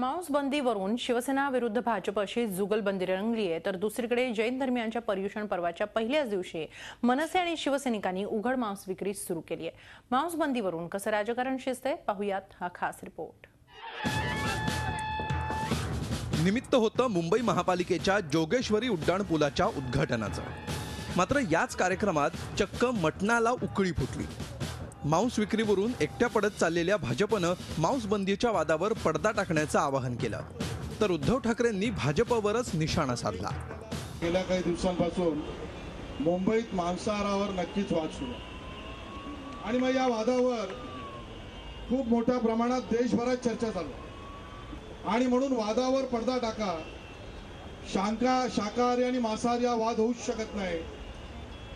मांस बंदीवरून शिवसेना विरुद्ध भाजप अशी जुगलबंदी रंगली आहे, तर दुसरीकडे जैन धर्मियांच्या पर्युषण पर्वाच्या पहिल्याच दिवशी मनसे आणि शिवसैनिकांनी उघड मांस विक्री सुरू केली आहे। मांस बंदीवरून कसं राजकारण शिजतंय पाहूयात हा खास रिपोर्ट। निमित्त होतं मुंबई महापालिकेच्या जोगेश्वरी उड्डाण पुलाच्या उद्घाटनाचं। मात्र याच कार्यक्रमात चक्क मटणाला उकळी फुटली। मांस विक्रीवरून एकट्या पडत चाललेल्या भाजपनं मांस बंदीच्या वादावर पडदा टाकण्याचं आवाहन केलं, तर उद्धव ठाकरेंनी भाजपवरच निशाणा साधला। गेल्या काही दिवसांपासून मुंबईत मांसाहारावर नक्कीच वाद सुरू आहे आणि मग या वादावर खूप मोठ्या प्रमाणात देशभरात चर्चा चालू आहे आणि म्हणून वादावर पडदा टाका। शाकाहारी आणि मांसाहारी हा वाद होऊच शकत नाही,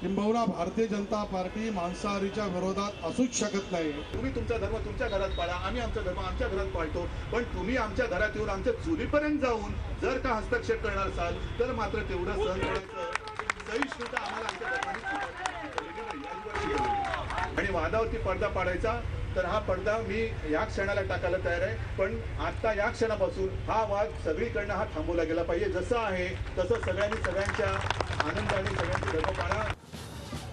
किंबहुना भारतीय जनता पार्टी मांसाहारीच्या विरोधात असूच शकत नाही। तुम्ही तुमचा धर्म तुमच्या घरात पाळा, आम्ही आमचा धर्म आमच्या घरात पाळतो, पण तुम्ही आमच्या घरात येऊन आमच्या चुलीपर्यंत जाऊन जर का हस्तक्षेप करणार असाल तर मात्र तेवढं सहन करायचं सहिष्णुता आम्हाला आमच्या धर्माने आणि वादावरती पडदा पाडायचा तर हा पडदा मी या क्षणाला टाकायला तयार आहे, पण आता या क्षणापासून हा वाद सगळीकडनं हा थांबवला गेला पाहिजे। जसं आहे तसं सगळ्यांनी सगळ्यांच्या आनंदाने सगळ्यांची धर्म पाळा।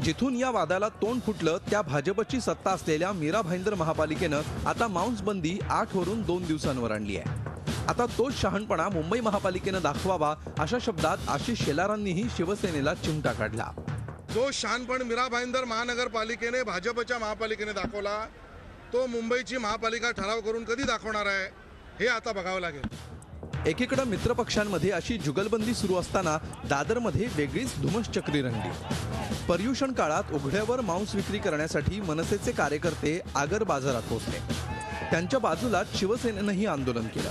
जिथून या वादाला तोंड फुटलं त्या भाजपची सत्ता असलेल्या मीरा भाईंदर महापालिकेनं आता मांस बंदी 8 वरून 2 दिवसांवर आणली आहे। आता तोच शहाणपणा मुंबई महापालिकेनं दाखवावा अशा शब्दात आशिष शेलारांनीही शिवसेनेला चिमटा काढला। जो शहाणपण मीरा भाईंदर महानगरपालिकेने भाजपच्या महापालिकेने दाखवला तो मुंबईची महापालिका ठराव करून कधी दाखवणार आहे हे आता बघावं लागेल। एकीकडे मित्रपक्षांमध्ये अशी जुगलबंदी सुरू असताना दादरमध्ये वेगळीच धुमसचक्री रंगली। पर्युषण काळात उघड्यावर मांस विक्री करण्यासाठी मनसेचे कार्यकर्ते आगर बाजारात पोहोचले। त्यांच्या बाजूलाच शिवसेनेनंही आंदोलन केलं।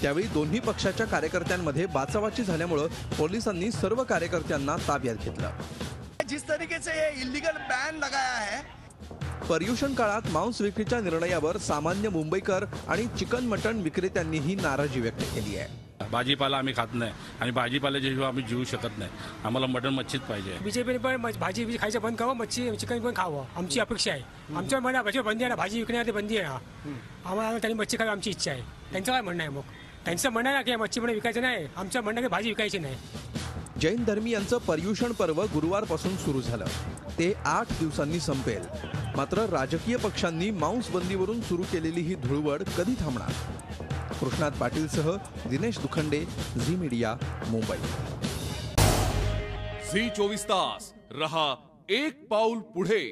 त्यावेळी दोन्ही पक्षाच्या कार्यकर्त्यांमध्ये बाचाबाची झाल्यामुळे पोलिसांनी सर्व कार्यकर्त्यांना ताब्यात घेतलं। जिस तरीके से ये इलीगल बैन लगाया है, पर्युषण काळात मांस विक्रीच्या निर्णयावर सामान्य मुंबईकर आणि चिकन मटण विक्रेत्यांनीही नाराजी व्यक्त केली आहे। भाजीपाला आम्ही खात नाही आणि भाजीपाल्याशिवाय आम्ही जीवू शकत नाही, आम्हाला मटण मच्छीच पाहिजे। बीजेपीने पण भाजी खायचं बंद करावं, मच्छी चिकन पण खावं आमची अपेक्षा आहे। आमच्या मनात बंदी आहे ना, भाजी विकण्याची बंदी आहे ना, आम्हाला त्यांनी मच्छी खावी आमची इच्छा आहे। त्यांचं काय म्हणणं आहे? मग त्यांचं म्हणणं आहे की मच्छी पण विकायचं नाही, आमचं म्हणणं की भाजी विकायची नाही। जैन धर्मीयांचं पर्युषण पर्व गुरुवारपासून सुरू झालं, ते 8 दिवसांनी संपेल। मात्र राजकीय पक्षांनी मांस बंदीवरून सुरू केलेली ही धुळवड कधी थांबणार? कृष्णात पाटीलसह Dinesh Dukhande, Zee media, Mumbai. Zee 24 तास रहा एक पाऊल पुढे।